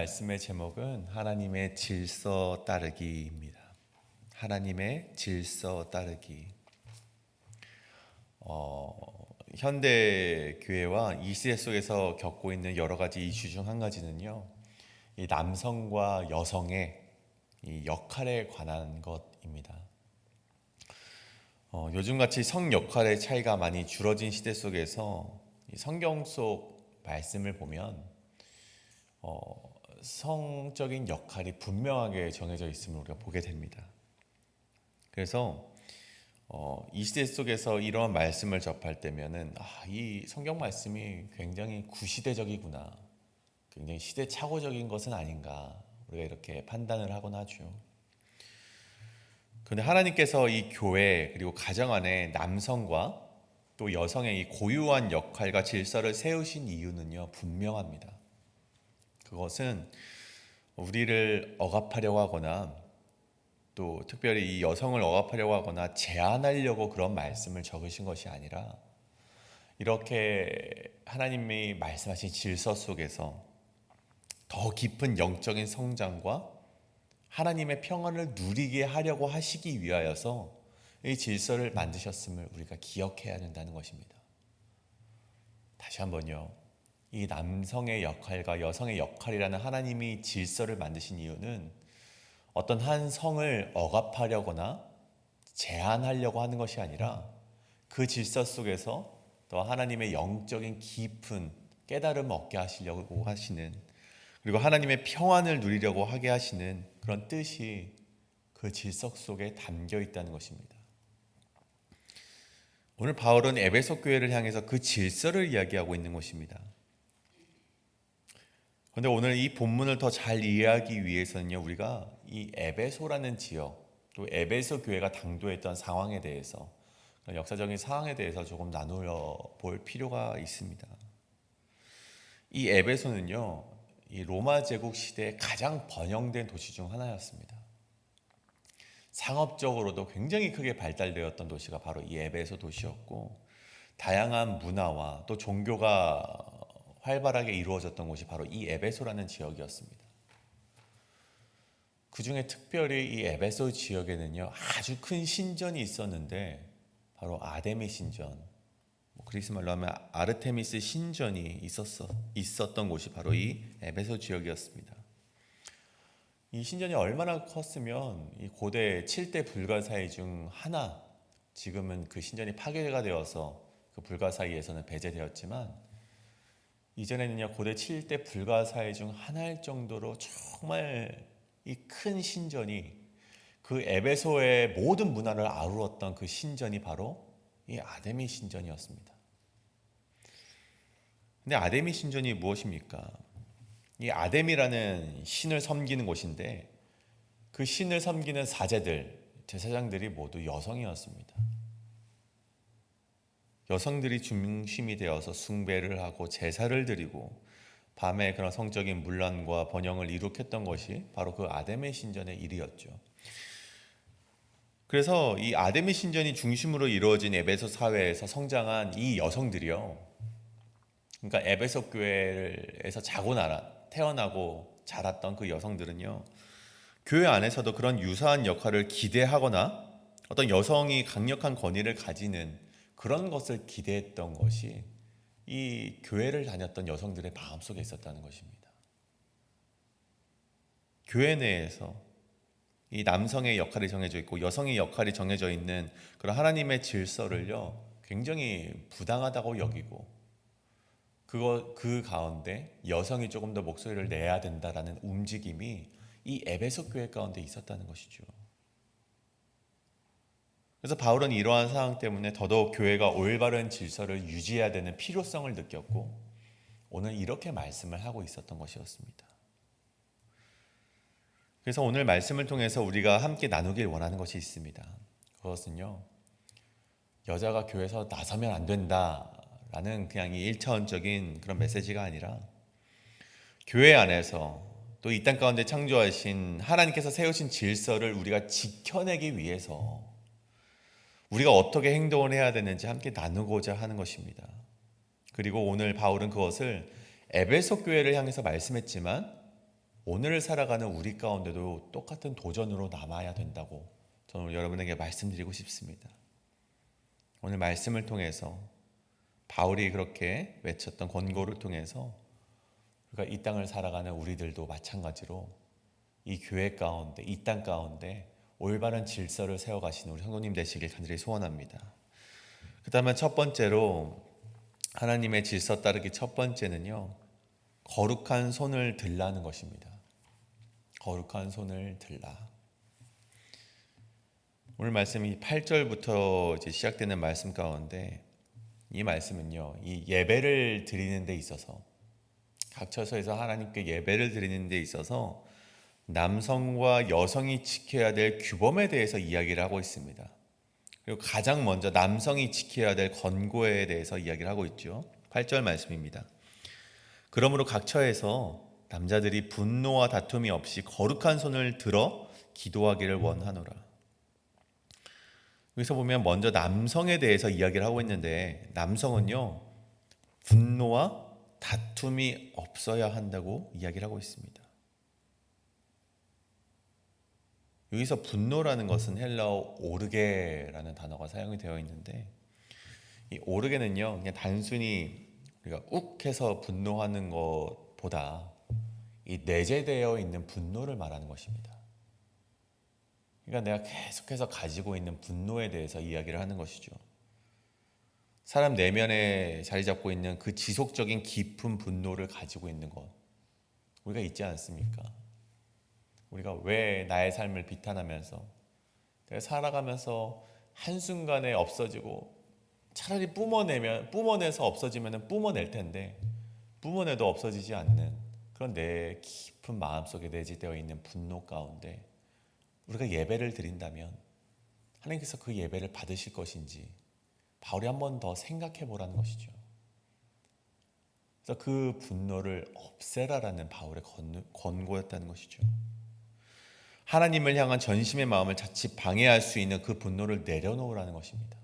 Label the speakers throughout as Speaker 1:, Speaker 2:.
Speaker 1: 말씀의 제목은 하나님의 질서 따르기입니다. 하나님의 질서 따르기. 현대 교회와 이 시대 속에서 겪고 있는 여러 가지 이슈 중 한 가지는요, 이 남성과 여성의 이 역할에 관한 것입니다. 요즘같이 성 역할의 차이가 많이 줄어진 시대 속에서 이 성경 속 말씀을 보면 성적인 역할이 분명하게 정해져 있음을 우리가 보게 됩니다. 그래서 이 시대 속에서 이러한 말씀을 접할 때면은 이 성경 말씀이 굉장히 구시대적이구나, 굉장히 시대착오적인 것은 아닌가, 우리가 이렇게 판단을 하곤 하죠. 그런데 하나님께서 이 교회 그리고 가정 안에 남성과 또 여성의 이 고유한 역할과 질서를 세우신 이유는요, 분명합니다. 그것은 우리를 억압하려고 하거나 또 특별히 이 여성을 억압하려고 하거나 제한하려고 그런 말씀을 적으신 것이 아니라, 이렇게 하나님이 말씀하신 질서 속에서 더 깊은 영적인 성장과 하나님의 평안을 누리게 하려고 하시기 위하여서 이 질서를 만드셨음을 우리가 기억해야 된다는 것입니다. 다시 한번요, 이 남성의 역할과 여성의 역할이라는 하나님이 질서를 만드신 이유는 어떤 한 성을 억압하려거나 제한하려고 하는 것이 아니라, 그 질서 속에서 또 하나님의 영적인 깊은 깨달음을 얻게 하시려고 하시는, 그리고 하나님의 평안을 누리려고 하게 하시는 그런 뜻이 그 질서 속에 담겨 있다는 것입니다. 오늘 바울은 에베소 교회를 향해서 그 질서를 이야기하고 있는 것입니다. 그런데 오늘 이 본문을 더 잘 이해하기 위해서는요, 우리가 이 에베소라는 지역, 또 에베소 교회가 당도했던 상황에 대해서, 역사적인 상황에 대해서 조금 나누어 볼 필요가 있습니다. 이 에베소는요, 이 로마 제국 시대에 가장 번영된 도시 중 하나였습니다. 상업적으로도 굉장히 크게 발달되었던 도시가 바로 이 에베소 도시였고, 다양한 문화와 또 종교가 활발하게 이루어졌던 곳이 바로 이 에베소라는 지역이었습니다. 그 중에 특별히 이 에베소 지역에는요, 아주 큰 신전이 있었는데, 바로 아데미 신전, 그리스 말로 하면 아르테미스 신전이 있었던 곳이 바로 이 에베소 지역이었습니다. 이 신전이 얼마나 컸으면 이 고대 7대 불가사의 중 하나, 지금은 그 신전이 파괴가 되어서 그 불가사의에서는 배제되었지만, 이전에는요, 고대 7대 불가사의 중 하나일 정도로 정말 이 큰 신전이, 그 에베소의 모든 문화를 아우렀던 그 신전이 바로 이 아데미 신전이었습니다. 근데 아데미 신전이 무엇입니까? 이 아데미라는 신을 섬기는 곳인데, 그 신을 섬기는 사제들, 제사장들이 모두 여성이었습니다. 여성들이 중심이 되어서 숭배를 하고 제사를 드리고 밤에 그런 성적인 문란과 번영을 이룩했던 것이 바로 그 아데미 신전의 일이었죠. 그래서 이 아데미 신전이 중심으로 이루어진 에베소 사회에서 성장한 이 여성들이요, 그러니까 에베소 교회에서 태어나고 자랐던 그 여성들은요, 교회 안에서도 그런 유사한 역할을 기대하거나 어떤 여성이 강력한 권위를 가지는 그런 것을 기대했던 것이 이 교회를 다녔던 여성들의 마음속에 있었다는 것입니다. 교회 내에서 이 남성의 역할이 정해져 있고 여성의 역할이 정해져 있는 그런 하나님의 질서를요, 굉장히 부당하다고 여기고, 그 가운데 여성이 조금 더 목소리를 내야 된다라는 움직임이 이 에베소 교회 가운데 있었다는 것이죠. 그래서 바울은 이러한 상황 때문에 더더욱 교회가 올바른 질서를 유지해야 되는 필요성을 느꼈고, 오늘 이렇게 말씀을 하고 있었던 것이었습니다. 그래서 오늘 말씀을 통해서 우리가 함께 나누길 원하는 것이 있습니다. 그것은요, 여자가 교회에서 나서면 안 된다라는 그냥 이 1차원적인 그런 메시지가 아니라, 교회 안에서 또 이 땅 가운데 창조하신 하나님께서 세우신 질서를 우리가 지켜내기 위해서 우리가 어떻게 행동을 해야 되는지 함께 나누고자 하는 것입니다. 그리고 오늘 바울은 그것을 에베소 교회를 향해서 말씀했지만, 오늘을 살아가는 우리 가운데도 똑같은 도전으로 남아야 된다고 저는 여러분에게 말씀드리고 싶습니다. 오늘 말씀을 통해서 바울이 그렇게 외쳤던 권고를 통해서 우리가 이 땅을 살아가는 우리들도 마찬가지로 이 교회 가운데, 이 땅 가운데 올바른 질서를 세워가시는 우리 성도님 되시길 간절히 소원합니다. 그 다음에 첫 번째로 하나님의 질서 따르기 첫 번째는요, 거룩한 손을 들라는 것입니다. 거룩한 손을 들라. 오늘 말씀이 8절부터 이제 시작되는 말씀 가운데 이 말씀은요, 이 예배를 드리는 데 있어서 각 처소에서 하나님께 예배를 드리는 데 있어서 남성과 여성이 지켜야 될 규범에 대해서 이야기를 하고 있습니다. 그리고 가장 먼저 남성이 지켜야 될 권고에 대해서 이야기를 하고 있죠. 8절 말씀입니다. 그러므로 각 처에서 남자들이 분노와 다툼이 없이 거룩한 손을 들어 기도하기를 원하노라. 여기서 보면 먼저 남성에 대해서 이야기를 하고 있는데 남성은요, 분노와 다툼이 없어야 한다고 이야기를 하고 있습니다. 여기서 분노라는 것은 헬라어 오르게라는 단어가 사용이 되어 있는데, 이 오르게는요, 그냥 단순히 우리가 욱해서 분노하는 것보다 이 내재되어 있는 분노를 말하는 것입니다. 그러니까 내가 계속해서 가지고 있는 분노에 대해서 이야기를 하는 것이죠. 사람 내면에 자리 잡고 있는 그 지속적인 깊은 분노를 가지고 있는 것, 우리가 있지 않습니까? 우리가 왜 나의 삶을 비탄하면서 내가 살아가면서 한순간에 없어지고, 차라리 뿜어내서 없어지면 뿜어낼 텐데 뿜어내도 없어지지 않는 그런 내 깊은 마음속에 내재되어 있는 분노 가운데 우리가 예배를 드린다면 하나님께서 그 예배를 받으실 것인지 바울이 한 번 더 생각해 보라는 것이죠. 그래서 그 분노를 없애라라는 바울의 권고였다는 것이죠. 하나님을 향한 전심의 마음을 자칫 방해할 수 있는 그 분노를 내려놓으라는 것입니다.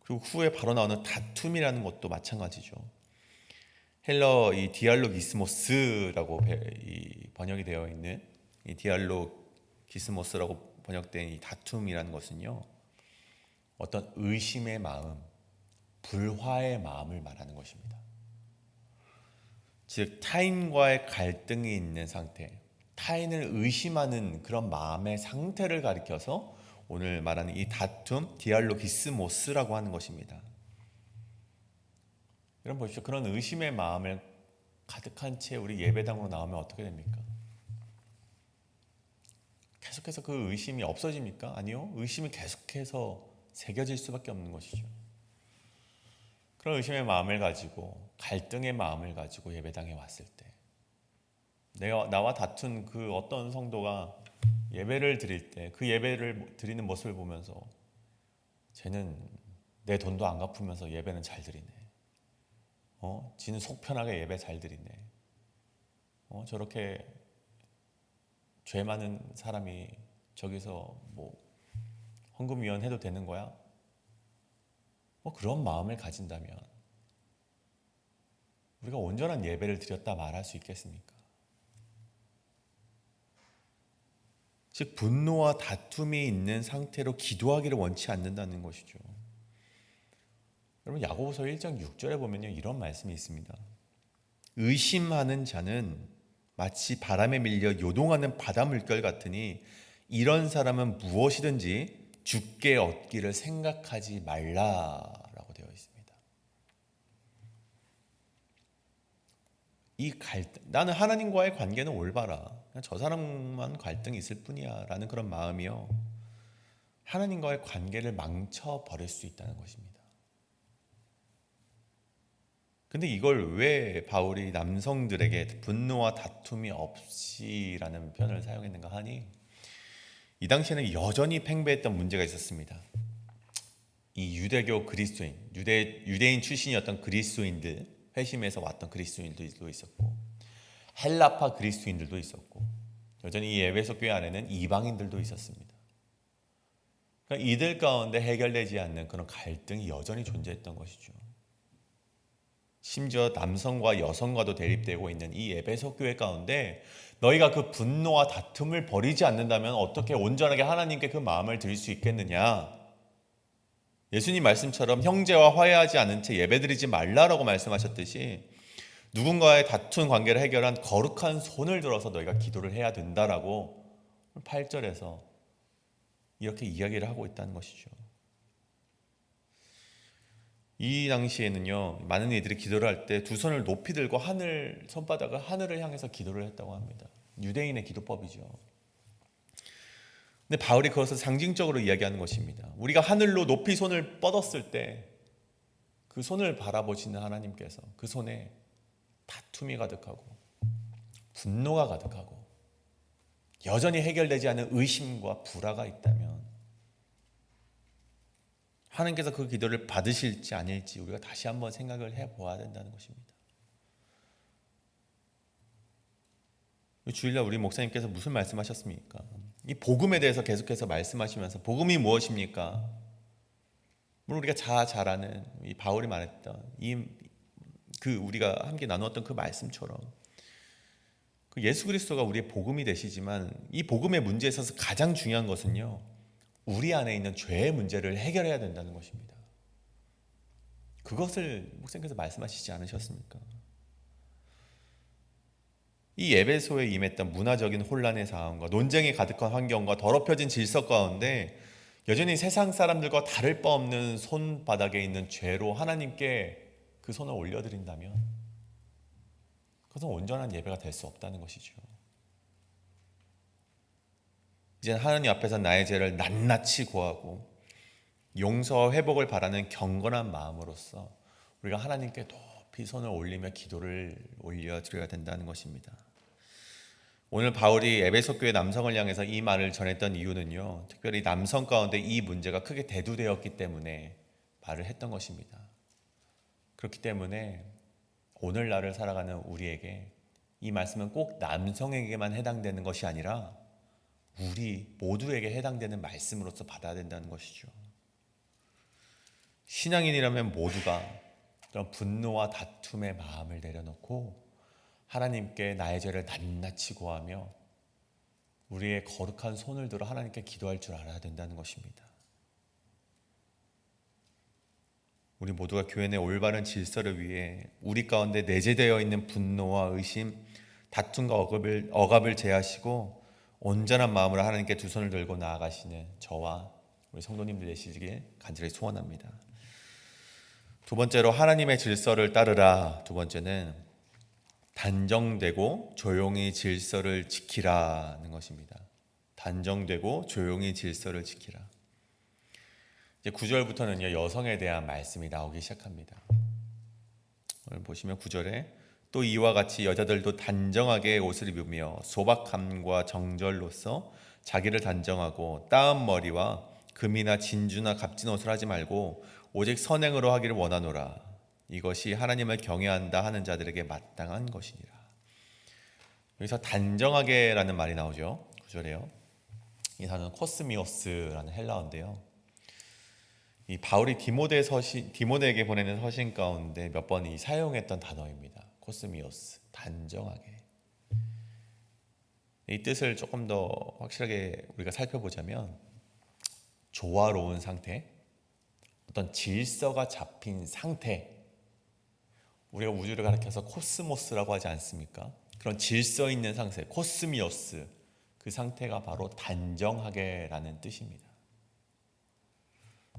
Speaker 1: 그리고 후에 바로 나오는 다툼이라는 것도 마찬가지죠. 헬러 이 디알로기스모스라고 번역이 되어 있는 이 디알로기스모스라고 번역된 이 다툼이라는 것은요, 어떤 의심의 마음, 불화의 마음을 말하는 것입니다. 즉 타인과의 갈등이 있는 상태, 타인을 의심하는 그런 마음의 상태를 가리켜서 오늘 말하는 이 다툼, 디알로기스모스라고 하는 것입니다. 여러분 보십시오. 그런 의심의 마음을 가득한 채 우리 예배당으로 나오면 어떻게 됩니까? 계속해서 그 의심이 없어집니까? 아니요. 의심이 계속해서 새겨질 수밖에 없는 것이죠. 그런 의심의 마음을 가지고, 갈등의 마음을 가지고 예배당에 왔을 때 나와 다툰 그 어떤 성도가 예배를 드릴 때 그 예배를 드리는 모습을 보면서 쟤는 내 돈도 안 갚으면서 예배는 잘 드리네. 지는 속 편하게 예배 잘 드리네. 저렇게 죄 많은 사람이 저기서 뭐 헌금위원 해도 되는 거야? 그런 마음을 가진다면 우리가 온전한 예배를 드렸다 말할 수 있겠습니까? 즉 분노와 다툼이 있는 상태로 기도하기를 원치 않는다는 것이죠. 여러분 야고보서 1장 6절에 보면요, 이런 말씀이 있습니다. 의심하는 자는 마치 바람에 밀려 요동하는 바다 물결 같으니 이런 사람은 무엇이든지 주께 얻기를 생각하지 말라라고 되어 있습니다. 이 갈등, 나는 하나님과의 관계는 올바라, 저 사람만 갈등이 있을 뿐이야 라는 그런 마음이요, 하나님과의 관계를 망쳐버릴 수 있다는 것입니다. 근데 이걸 왜 바울이 남성들에게 분노와 다툼이 없이라는 표현을 사용했는가 하니, 이 당시에는 여전히 팽배했던 문제가 있었습니다. 이 유대교 그리스도인, 유대인 출신이었던 그리스도인들, 회심에서 왔던 그리스도인들도 있었고 헬라파 그리스도인들도 있었고, 여전히 이 에베소 교회 안에는 이방인들도 있었습니다. 그러니까 이들 가운데 해결되지 않는 그런 갈등이 여전히 존재했던 것이죠. 심지어 남성과 여성과도 대립되고 있는 이 에베소 교회 가운데 너희가 그 분노와 다툼을 버리지 않는다면 어떻게 온전하게 하나님께 그 마음을 드릴 수 있겠느냐? 예수님 말씀처럼 형제와 화해하지 않은 채 예배드리지 말라라고 말씀하셨듯이 누군가의 다툰 관계를 해결한 거룩한 손을 들어서 너희가 기도를 해야 된다라고 8절에서 이렇게 이야기를 하고 있다는 것이죠. 이 당시에는요, 많은 이들이 기도를 할 때 두 손을 높이 들고 손바닥을 하늘을 향해서 기도를 했다고 합니다. 유대인의 기도법이죠. 근데 바울이 그것을 상징적으로 이야기하는 것입니다. 우리가 하늘로 높이 손을 뻗었을 때 그 손을 바라보시는 하나님께서 그 손에 다툼이 가득하고 분노가 가득하고 여전히 해결되지 않은 의심과 불화가 있다면 하나님께서 그 기도를 받으실지 아닐지 우리가 다시 한번 생각을 해보아야 된다는 것입니다. 주일날 우리 목사님께서 무슨 말씀하셨습니까? 이 복음에 대해서 계속해서 말씀하시면서 복음이 무엇입니까? 물론 우리가 잘 아는 이 바울이 말했던 우리가 함께 나누었던 그 말씀처럼 그 예수 그리스도가 우리의 복음이 되시지만 이 복음의 문제에 있어서 가장 중요한 것은요, 우리 안에 있는 죄의 문제를 해결해야 된다는 것입니다. 그것을 목사님께서 말씀하시지 않으셨습니까? 이 에베소에 임했던 문화적인 혼란의 상황과 논쟁이 가득한 환경과 더럽혀진 질서 가운데 여전히 세상 사람들과 다를 바 없는 손바닥에 있는 죄로 하나님께 그 손을 올려드린다면 그것은 온전한 예배가 될 수 없다는 것이죠. 이제는 하나님 앞에서 나의 죄를 낱낱이 고하고 용서와 회복을 바라는 경건한 마음으로써 우리가 하나님께 높이 손을 올리며 기도를 올려드려야 된다는 것입니다. 오늘 바울이 에베소 교회 남성을 향해서 이 말을 전했던 이유는요, 특별히 남성 가운데 이 문제가 크게 대두되었기 때문에 말을 했던 것입니다. 그렇기 때문에 오늘날을 살아가는 우리에게 이 말씀은 꼭 남성에게만 해당되는 것이 아니라 우리 모두에게 해당되는 말씀으로서 받아야 된다는 것이죠. 신앙인이라면 모두가 그런 분노와 다툼의 마음을 내려놓고 하나님께 나의 죄를 낱낱이 고하며 우리의 거룩한 손을 들어 하나님께 기도할 줄 알아야 된다는 것입니다. 우리 모두가 교회 내 올바른 질서를 위해 우리 가운데 내재되어 있는 분노와 의심, 다툼과 억압을 제하시고 온전한 마음으로 하나님께 두 손을 들고 나아가시는 저와 우리 성도님들 되시길 간절히 소원합니다. 두 번째로 하나님의 질서를 따르라. 두 번째는 단정되고 조용히 질서를 지키라는 것입니다. 단정되고 조용히 질서를 지키라. 이제 9절부터는요, 여성에 대한 말씀이 나오기 시작합니다. 오늘 보시면 9절에 또 이와 같이 여자들도 단정하게 옷을 입으며 소박함과 정절로서 자기를 단정하고 따은 머리와 금이나 진주나 값진 옷을 하지 말고 오직 선행으로 하기를 원하노라. 이것이 하나님을 경외한다 하는 자들에게 마땅한 것이니라. 여기서 단정하게라는 말이 나오죠. 9절에요. 이 단어는 코스미오스라는 헬라어인데요. 이 바울이 디모데에게 보내는 서신 가운데 몇 번 사용했던 단어입니다. 코스미오스, 단정하게. 이 뜻을 조금 더 확실하게 우리가 살펴보자면 조화로운 상태, 어떤 질서가 잡힌 상태, 우리가 우주를 가리켜서 코스모스라고 하지 않습니까? 그런 질서 있는 상태, 코스미오스, 그 상태가 바로 단정하게라는 뜻입니다.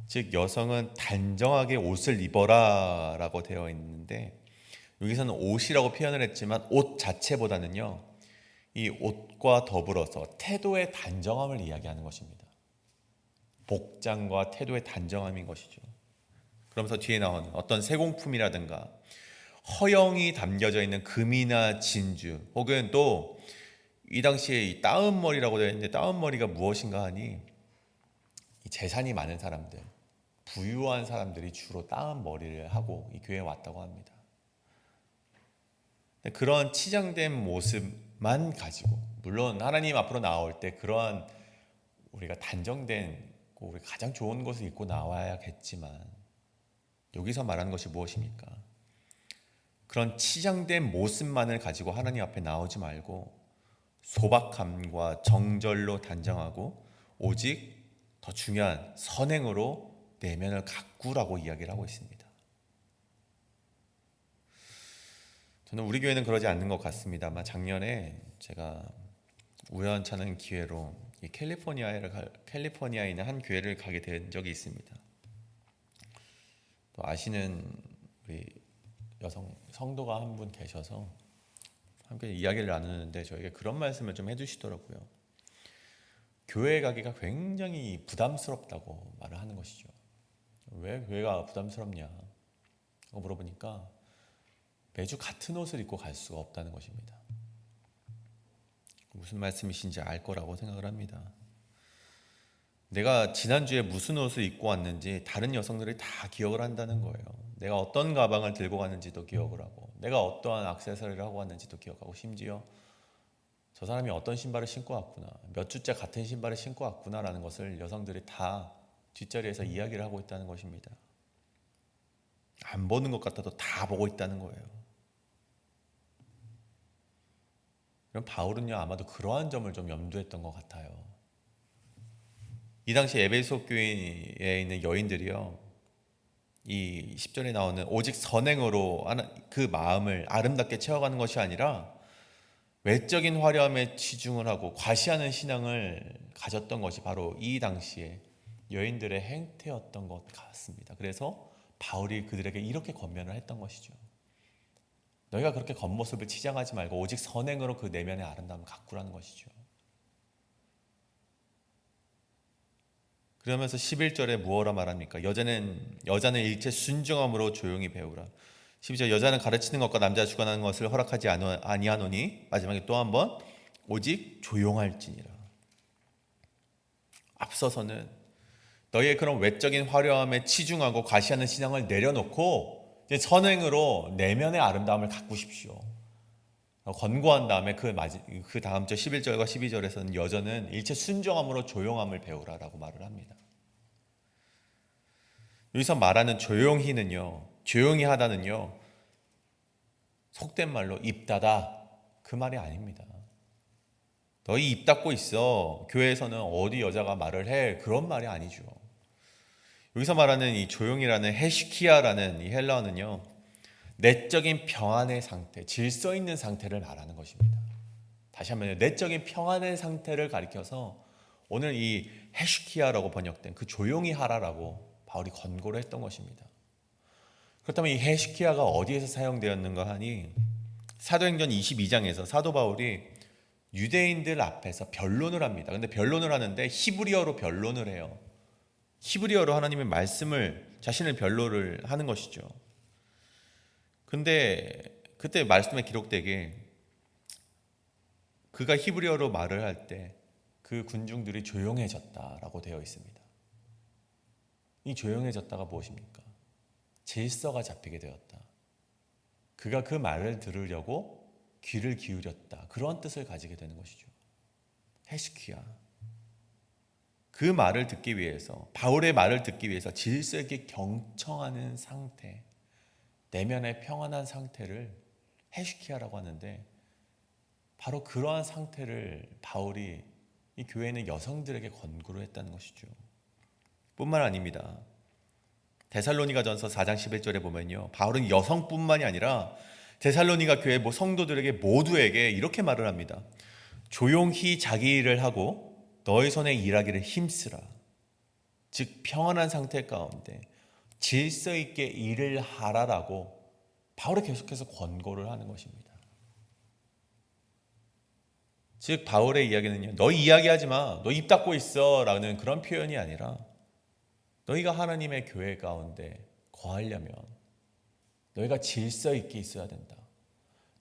Speaker 1: 즉 여성은 단정하게 옷을 입어라 라고 되어 있는데 여기서는 옷이라고 표현을 했지만 옷 자체보다는요, 이 옷과 더불어서 태도의 단정함을 이야기하는 것입니다. 복장과 태도의 단정함인 것이죠. 그러면서 뒤에 나오는 어떤 세공품이라든가 허영이 담겨져 있는 금이나 진주, 혹은 또 이 당시에 이 따은 머리라고 되어 있는데 따은 머리가 무엇인가 하니 이 재산이 많은 사람들, 부유한 사람들이 주로 따은 머리를 하고 이 교회에 왔다고 합니다. 그런 치장된 모습만 가지고, 물론 하나님 앞으로 나올 때 그러한 우리가 단정된 우리 가장 좋은 것을 입고 나와야겠지만 여기서 말하는 것이 무엇입니까? 그런 치장된 모습만을 가지고 하나님 앞에 나오지 말고 소박함과 정절로 단정하고 오직 더 중요한 선행으로 내면을 가꾸라고 이야기를 하고 있습니다. 저는 우리 교회는 그러지 않는 것 같습니다만 작년에 제가 우연찮은 기회로 이 캘리포니아에 있는 한 교회를 가게 된 적이 있습니다. 또 아시는 우리 여성 성도가 한 분 계셔서 함께 이야기를 나누는데 저에게 그런 말씀을 좀 해주시더라고요. 교회에 가기가 굉장히 부담스럽다고 말을 하는 것이죠. 왜 교회가 부담스럽냐 물어보니까 매주 같은 옷을 입고 갈 수가 없다는 것입니다. 무슨 말씀이신지 알 거라고 생각을 합니다. 내가 지난주에 무슨 옷을 입고 왔는지 다른 여성들이 다 기억을 한다는 거예요. 내가 어떤 가방을 들고 갔는지도 기억을 하고 내가 어떠한 액세서리를 하고 왔는지도 기억하고 심지어 저 사람이 어떤 신발을 신고 왔구나, 몇 주째 같은 신발을 신고 왔구나라는 것을 여성들이 다 뒷자리에서 이야기를 하고 있다는 것입니다. 안 보는 것 같아도 다 보고 있다는 거예요. 그럼 바울은요 아마도 그러한 점을 좀 염두했던 것 같아요. 이 당시 에베소 교회에 있는 여인들이요, 이 10절에 나오는 오직 선행으로 그 마음을 아름답게 채워가는 것이 아니라 외적인 화려함에 치중을 하고 과시하는 신앙을 가졌던 것이 바로 이 당시에 여인들의 행태였던 것 같습니다. 그래서 바울이 그들에게 이렇게 권면을 했던 것이죠. 너희가 그렇게 겉모습을 치장하지 말고 오직 선행으로 그 내면의 아름다움을 가꾸라는 것이죠. 그러면서 11절에 무엇라 말합니까? 여자는 일체 순종함으로 조용히 배우라. 12절 여자는 가르치는 것과 남자가 주관하는 것을 허락하지 아니하노니, 마지막에 또 한 번 오직 조용할지니라. 앞서서는 너희의 그런 외적인 화려함에 치중하고 과시하는 신앙을 내려놓고 이제 선행으로 내면의 아름다움을 가꾸십시오. 권고한 다음에 그 다음 절 11절과 12절에서는 여자는 일체 순종함으로 조용함을 배우라라고 말을 합니다. 여기서 말하는 조용히 하다는요 속된 말로 입 닫아 그 말이 아닙니다. 너희 입 닫고 있어, 교회에서는 어디 여자가 말을 해, 그런 말이 아니죠. 여기서 말하는 이 조용이라는 헤시키아라는 이 헬라어는요 내적인 평안의 상태, 질서 있는 상태를 말하는 것입니다. 다시 한번 내적인 평안의 상태를 가리켜서 오늘 이 헤시키아라고 번역된 그 조용히 하라라고 바울이 권고를 했던 것입니다. 그렇다면 이 헤시키야가 어디에서 사용되었는가 하니 사도행전 22장에서 사도 바울이 유대인들 앞에서 변론을 합니다. 근데 변론을 하는데 히브리어로 변론을 해요. 히브리어로 하나님의 말씀을 자신을 변론을 하는 것이죠. 근데 그때 말씀에 기록되게 그가 히브리어로 말을 할 때 그 군중들이 조용해졌다라고 되어 있습니다. 이 조용해졌다가 무엇입니까? 질서가 잡히게 되었다. 그가 그 말을 들으려고 귀를 기울였다. 그런 뜻을 가지게 되는 것이죠. 헤시키야. 그 말을 듣기 위해서, 바울의 말을 듣기 위해서 질서 있게 경청하는 상태, 내면의 평안한 상태를 헤시키야라고 하는데 바로 그러한 상태를 바울이 이 교회에 있는 여성들에게 권고를 했다는 것이죠. 뿐만 아닙니다. 데살로니가전서 4장 11절에 보면요 바울은 여성뿐만이 아니라 데살로니가 교회 성도들에게 모두에게 이렇게 말을 합니다. 조용히 자기 일을 하고 너희 손에 일하기를 힘쓰라. 즉 평안한 상태 가운데 질서 있게 일을 하라라고 바울이 계속해서 권고를 하는 것입니다. 즉 바울의 이야기는요 너희 이야기하지 마, 너 입 닫고 있어 라는 그런 표현이 아니라 너희가 하나님의 교회 가운데 거하려면 너희가 질서 있게 있어야 된다.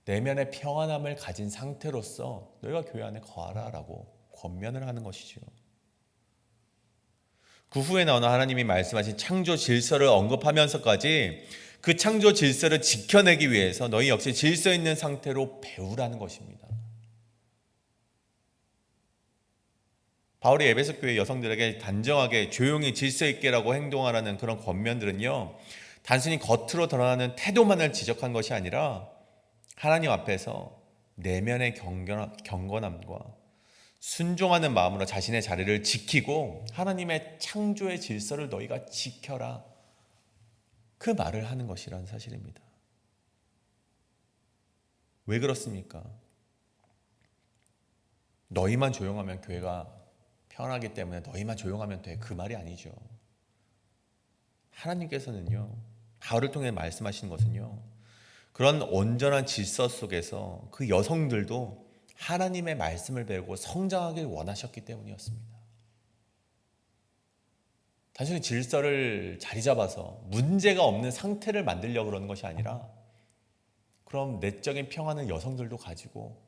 Speaker 1: 내면의 평안함을 가진 상태로서 너희가 교회 안에 거하라라고 권면을 하는 것이죠. 그 후에 나오는 하나님이 말씀하신 창조 질서를 언급하면서까지 그 창조 질서를 지켜내기 위해서 너희 역시 질서 있는 상태로 배우라는 것입니다. 바울이 에베소 교회 여성들에게 단정하게 조용히 질서 있게라고 행동하라는 그런 권면들은요 단순히 겉으로 드러나는 태도만을 지적한 것이 아니라 하나님 앞에서 내면의 경건함과 순종하는 마음으로 자신의 자리를 지키고 하나님의 창조의 질서를 너희가 지켜라, 그 말을 하는 것이라는 사실입니다. 왜 그렇습니까? 너희만 조용하면 교회가 편하기 때문에 너희만 조용하면 돼, 그 말이 아니죠. 하나님께서는요, 바울을 통해 말씀하시는 것은요, 그런 온전한 질서 속에서 그 여성들도 하나님의 말씀을 배우고 성장하길 원하셨기 때문이었습니다. 단순히 질서를 자리 잡아서 문제가 없는 상태를 만들려고 그러는 것이 아니라, 그럼 내적인 평안을 여성들도 가지고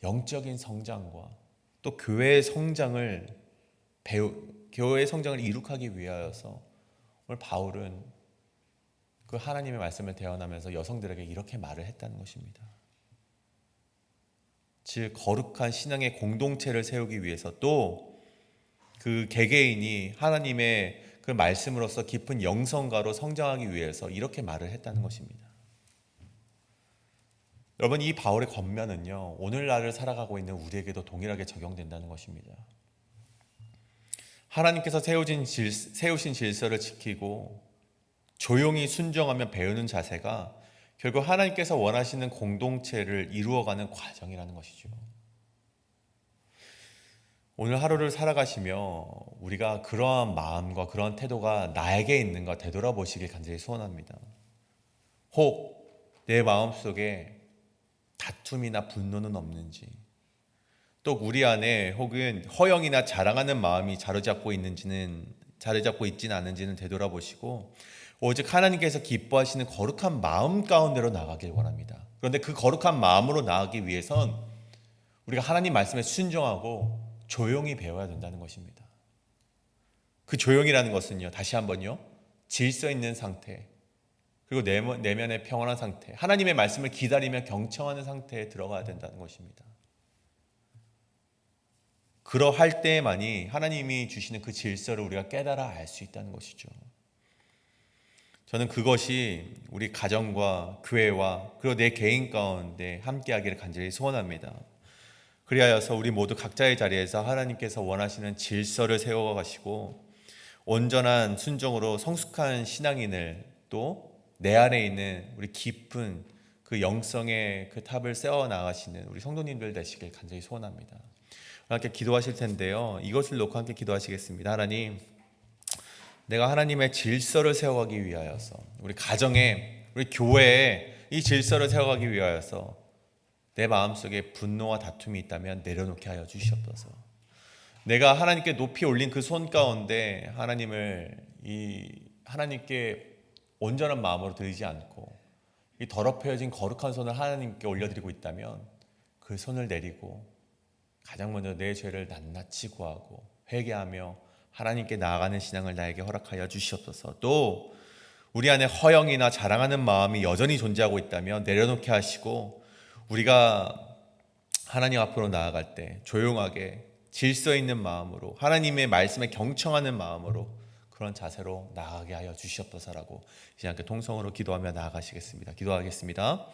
Speaker 1: 영적인 성장과 또 교회의 성장을 이룩하기 위하여서 오늘 바울은 그 하나님의 말씀을 대언하면서 여성들에게 이렇게 말을 했다는 것입니다. 즉 거룩한 신앙의 공동체를 세우기 위해서, 또 그 개개인이 하나님의 그 말씀으로서 깊은 영성가로 성장하기 위해서 이렇게 말을 했다는 것입니다. 여러분, 이 바울의 권면은요, 오늘날을 살아가고 있는 우리에게도 동일하게 적용된다는 것입니다. 하나님께서 세우신 질서를 지키고 조용히 순종하며 배우는 자세가 결국 하나님께서 원하시는 공동체를 이루어가는 과정이라는 것이죠. 오늘 하루를 살아가시며 우리가 그러한 마음과 그러한 태도가 나에게 있는가 되돌아보시길 간절히 소원합니다. 혹 내 마음속에 다툼이나 분노는 없는지, 또 우리 안에 혹은 허영이나 자랑하는 마음이 자리 잡고 있지는 않은지는 되돌아보시고 오직 하나님께서 기뻐하시는 거룩한 마음 가운데로 나가길 원합니다. 그런데 그 거룩한 마음으로 나가기 위해선 우리가 하나님 말씀에 순종하고 조용히 배워야 된다는 것입니다. 그 조용이라는 것은요, 다시 한번요, 질서 있는 상태, 그리고 내면의 평온한 상태, 하나님의 말씀을 기다리며 경청하는 상태에 들어가야 된다는 것입니다. 그러할 때에만이 하나님이 주시는 그 질서를 우리가 깨달아 알 수 있다는 것이죠. 저는 그것이 우리 가정과 교회와 그리고 내 개인 가운데 함께하기를 간절히 소원합니다. 그리하여서 우리 모두 각자의 자리에서 하나님께서 원하시는 질서를 세워가시고 온전한 순종으로 성숙한 신앙인을, 또 내 안에 있는 우리 깊은 그 영성의 그 탑을 세워 나가시는 우리 성도님들 되시길 간절히 소원합니다. 함께 기도하실 텐데요, 이것을 놓고 함께 기도하시겠습니다. 하나님, 내가 하나님의 질서를 세워가기 위하여서, 우리 가정에, 우리 교회에 이 질서를 세워가기 위하여서 내 마음속에 분노와 다툼이 있다면 내려놓게 하여 주시옵소서. 내가 하나님께 높이 올린 그 손 가운데 하나님께 온전한 마음으로 드리지 않고 이 더럽혀진 거룩한 손을 하나님께 올려드리고 있다면 그 손을 내리고 가장 먼저 내 죄를 낱낱이 구하고 회개하며 하나님께 나아가는 신앙을 나에게 허락하여 주시옵소서. 또 우리 안에 허영이나 자랑하는 마음이 여전히 존재하고 있다면 내려놓게 하시고 우리가 하나님 앞으로 나아갈 때 조용하게 질서 있는 마음으로 하나님의 말씀에 경청하는 마음으로 그런 자세로 나아가게 하여 주시옵소서라고 이제 함께 통성으로 기도하며 나아가시겠습니다. 기도하겠습니다.